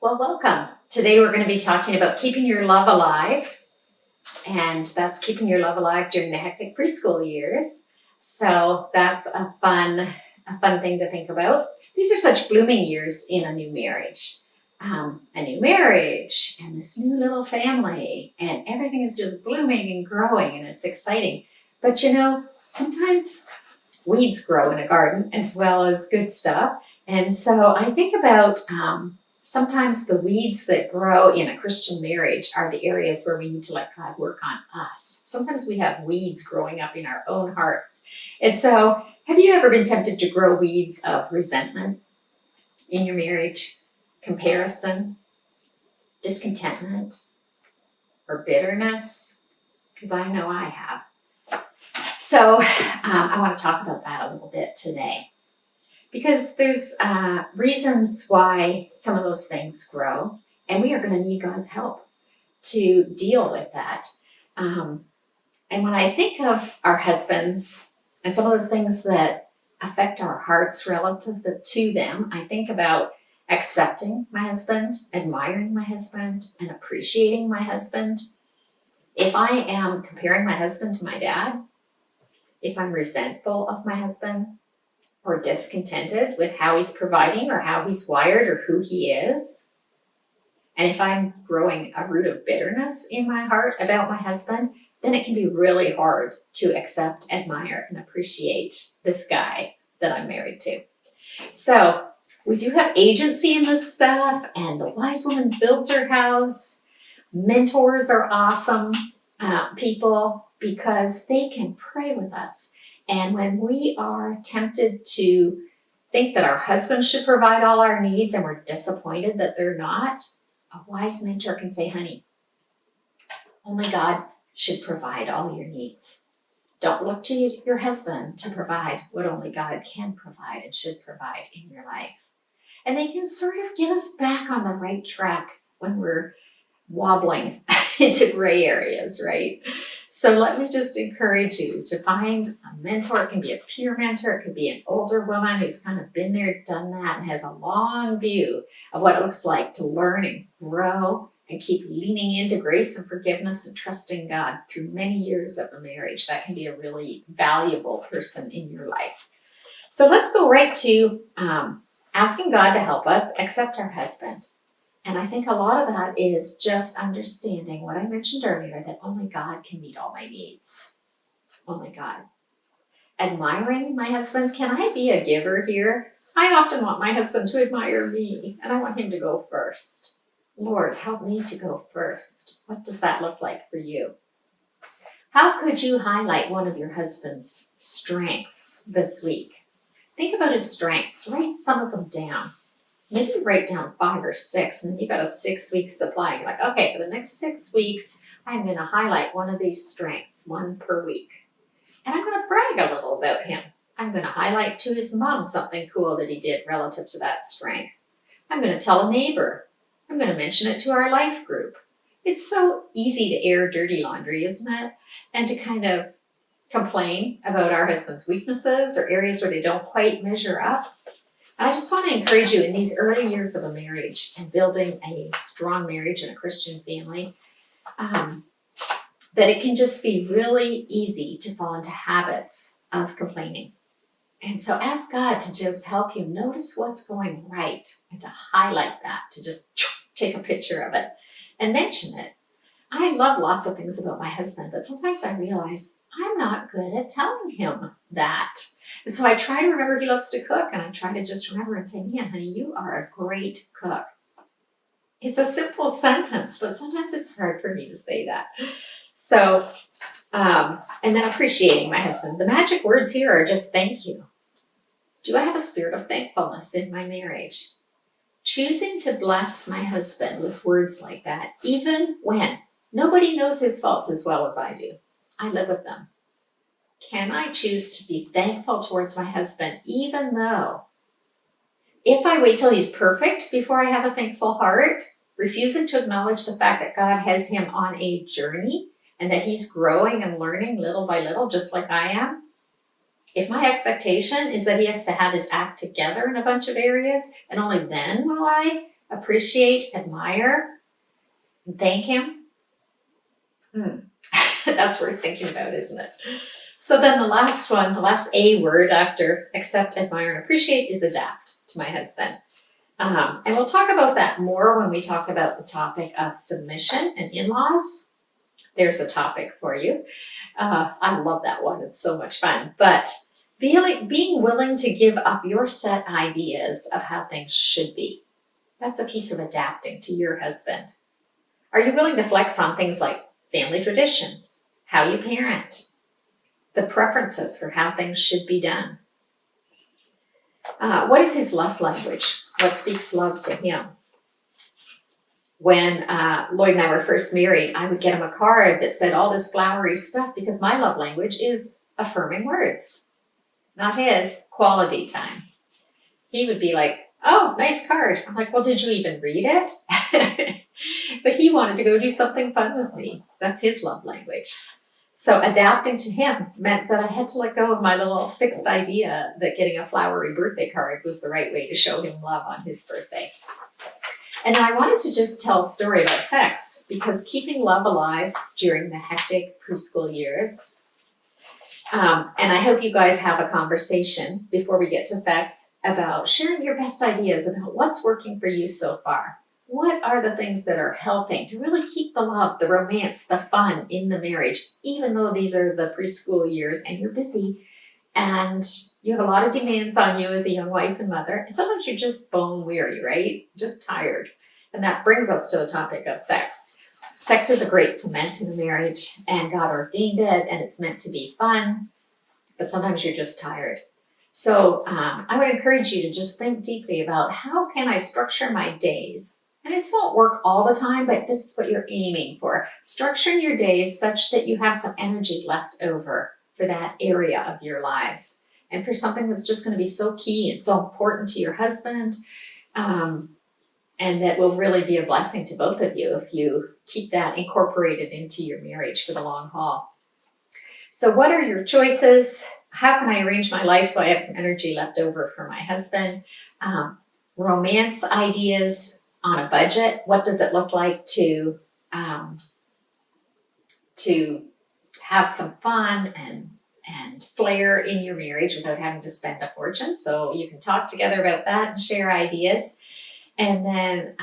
Well, welcome. Today we're going to be talking about keeping your love alive, and that's keeping your love alive during the hectic preschool years. So that's a fun thing to think about. These are such blooming years in a new marriage. A new marriage and this new little family, and everything is just blooming and growing, and it's exciting. But sometimes weeds grow in a garden as well as good stuff. And so I think about sometimes the weeds that grow in a Christian marriage are the areas where we need to let God work on us. Sometimes we have weeds growing up in our own hearts. And so have you ever been tempted to grow weeds of resentment in your marriage, comparison, discontentment, or bitterness? Because I know I have. So I want to talk about that a little bit today. Because there's reasons why some of those things grow, and we are going to need God's help to deal with that. And when I think of our husbands and some of the things that affect our hearts relative to them, I think about accepting my husband, admiring my husband, and appreciating my husband. If I am comparing my husband to my dad, if I'm resentful of my husband, or discontented with how he's providing or how he's wired or who he is, and if I'm growing a root of bitterness in my heart about my husband, then it can be really hard to accept, admire, and appreciate this guy that I'm married to. So we do have agency in this stuff, and the wise woman builds her house. Mentors are awesome people because they can pray with us. And when we are tempted to think that our husband should provide all our needs and we're disappointed that they're not, a wise mentor can say, honey, only God should provide all your needs. Don't look to your husband to provide what only God can provide and should provide in your life. And they can sort of get us back on the right track when we're wobbling into gray areas, right? So let me just encourage you to find a mentor. It can be a peer mentor. It could be an older woman who's kind of been there, done that, and has a long view of what it looks like to learn and grow and keep leaning into grace and forgiveness and trusting God through many years of a marriage. That can be a really valuable person in your life. So let's go right to asking God to help us accept our husband. And I think a lot of that is just understanding what I mentioned earlier, that only God can meet all my needs. Only God. Admiring my husband. Can I be a giver here? I often want my husband to admire me, and I want him to go first. Lord, help me to go first. What does that look like for you? How could you highlight one of your husband's strengths this week? Think about his strengths. Write some of them down. Maybe write down 5 or 6, and then you've got a 6-week supply. You're like, okay, for the next 6 weeks, I'm going to highlight one of these strengths, one per week. And I'm going to brag a little about him. I'm going to highlight to his mom something cool that he did relative to that strength. I'm going to tell a neighbor. I'm going to mention it to our life group. It's so easy to air dirty laundry, isn't it? And to kind of complain about our husband's weaknesses or areas where they don't quite measure up. I just want to encourage you in these early years of a marriage and building a strong marriage and a Christian family, that it can just be really easy to fall into habits of complaining. And so ask God to just help you notice what's going right and to highlight that, to just take a picture of it and mention it. I love lots of things about my husband, but sometimes I realize I'm not good at telling him that. And so I try to remember he loves to cook, and I try to just remember and say, man, honey, you are a great cook. It's a simple sentence, but sometimes it's hard for me to say that. So, and then appreciating my husband. The magic words here are just thank you. Do I have a spirit of thankfulness in my marriage? Choosing to bless my husband with words like that, even when nobody knows his faults as well as I do. I live with them. Can I choose to be thankful towards my husband, even though if I wait till he's perfect before I have a thankful heart, refusing to acknowledge the fact that God has him on a journey and that he's growing and learning little by little, just like I am, if my expectation is that he has to have his act together in a bunch of areas and only then will I appreciate, admire, and thank him. That's worth thinking about, isn't it? So then the last one, the last A word after accept, admire, and appreciate is adapt to my husband. And we'll talk about that more when we talk about the topic of submission and in-laws. There's a topic for you. I love that one. It's so much fun. But being willing to give up your set ideas of how things should be. That's a piece of adapting to your husband. Are you willing to flex on things like family traditions, how you parent, the preferences for how things should be done? What is his love language? What speaks love to him? When Lloyd and I were first married, I would get him a card that said all this flowery stuff because my love language is affirming words. Not his, quality time. He would be like, oh, nice card. I'm like, well, did you even read it? But he wanted to go do something fun with me. That's his love language. So adapting to him meant that I had to let go of my little fixed idea that getting a flowery birthday card was the right way to show him love on his birthday. And I wanted to just tell a story about sex because keeping love alive during the hectic preschool years. And I hope you guys have a conversation before we get to sex about sharing your best ideas about what's working for you so far. What are the things that are helping to really keep the love, the romance, the fun in the marriage, even though these are the preschool years and you're busy and you have a lot of demands on you as a young wife and mother. And sometimes you're just bone weary, right? Just tired. And that brings us to the topic of sex. Sex is a great cement in a marriage, and God ordained it, and it's meant to be fun. But sometimes you're just tired. So I would encourage you to just think deeply about how can I structure my days. And it won't work all the time, but this is what you're aiming for. Structuring your days such that you have some energy left over for that area of your lives. And for something that's just going to be so key and so important to your husband. And that will really be a blessing to both of you if you keep that incorporated into your marriage for the long haul. So what are your choices? How can I arrange my life so I have some energy left over for my husband? Romance ideas on a budget. What does it look like to have some fun and flair in your marriage without having to spend a fortune? So you can talk together about that and share ideas. And then,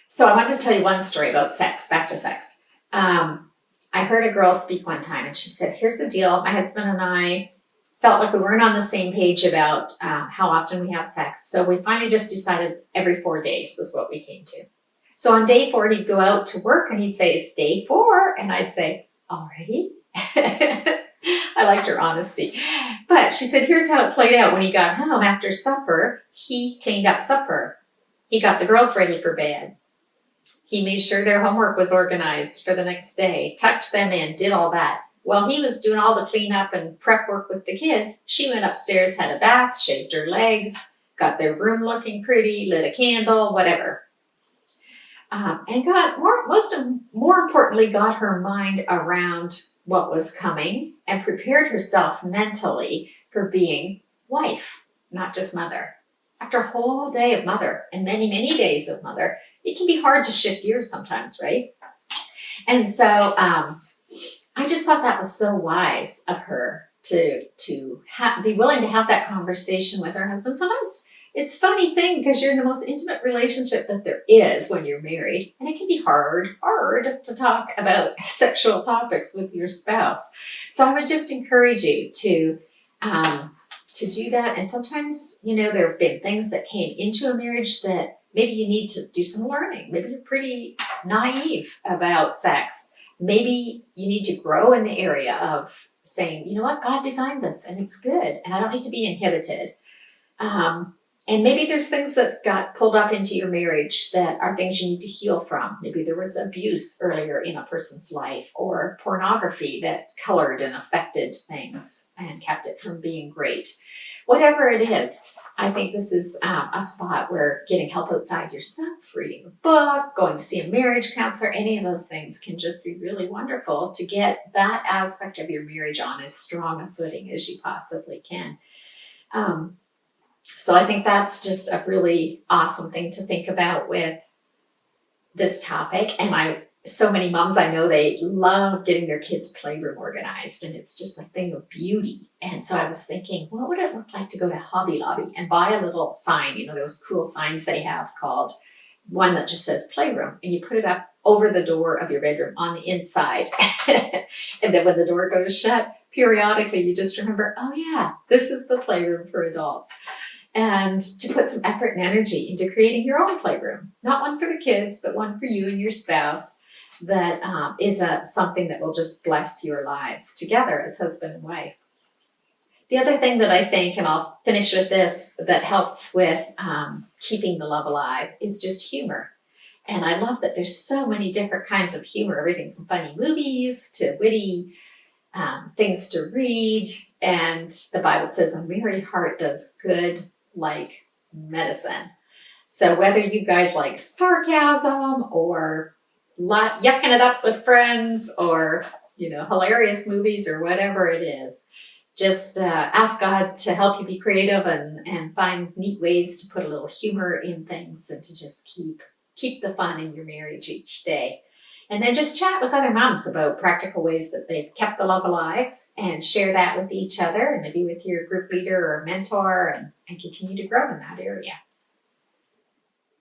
so I wanted to tell you one story about sex, back to sex. I heard a girl speak one time and she said, here's the deal. My husband and I felt like we weren't on the same page about how often we have sex. So we finally just decided every 4 days was what we came to. So on day 4, he'd go out to work and he'd say, it's day 4. And I'd say, already? I liked her honesty. But she said, here's how it played out. When he got home after supper, he cleaned up supper. He got the girls ready for bed. He made sure their homework was organized for the next day, tucked them in, did all that. While he was doing all the cleanup and prep work with the kids, she went upstairs, had a bath, shaved her legs, got their room looking pretty, lit a candle, whatever. And got more importantly, got her mind around what was coming and prepared herself mentally for being wife, not just mother. After a whole day of mother and many, many days of mother, it can be hard to shift gears sometimes, right? And so I just thought that was so wise of her to be willing to have that conversation with her husband. Sometimes it's a funny thing because you're in the most intimate relationship that there is when you're married. And it can be hard to talk about sexual topics with your spouse. So I would just encourage you to do that. And sometimes, there have been things that came into a marriage that maybe you need to do some learning. Maybe you're pretty naive about sex. Maybe you need to grow in the area of saying, you know what, God designed this and it's good and I don't need to be inhibited. And maybe there's things that got pulled up into your marriage that are things you need to heal from. Maybe there was abuse earlier in a person's life or pornography that colored and affected things and kept it from being great. Whatever it is, I think this is a spot where getting help outside yourself, reading a book, going to see a marriage counselor, any of those things can just be really wonderful to get that aspect of your marriage on as strong a footing as you possibly can. So I think that's just a really awesome thing to think about with this topic. And so many moms I know, they love getting their kids' playroom organized, and it's just a thing of beauty. And so I was thinking, what would it look like to go to Hobby Lobby and buy a little sign, those cool signs they have, called one that just says playroom, and you put it up over the door of your bedroom on the inside. And then when the door goes shut, periodically you just remember, oh yeah, this is the playroom for adults. And to put some effort and energy into creating your own playroom, not one for the kids, but one for you and your spouse, that is something that will just bless your lives together as husband and wife. The other thing that I think, and I'll finish with this, that helps with keeping the love alive is just humor. And I love that there's so many different kinds of humor, everything from funny movies to witty things to read. And the Bible says a merry heart does good like medicine. So whether you guys like sarcasm or yucking it up with friends, or hilarious movies, or whatever it is, just ask God to help you be creative and find neat ways to put a little humor in things, and to just keep the fun in your marriage each day. And then just chat with other moms about practical ways that they've kept the love alive, and share that with each other, and maybe with your group leader or mentor, and continue to grow in that area.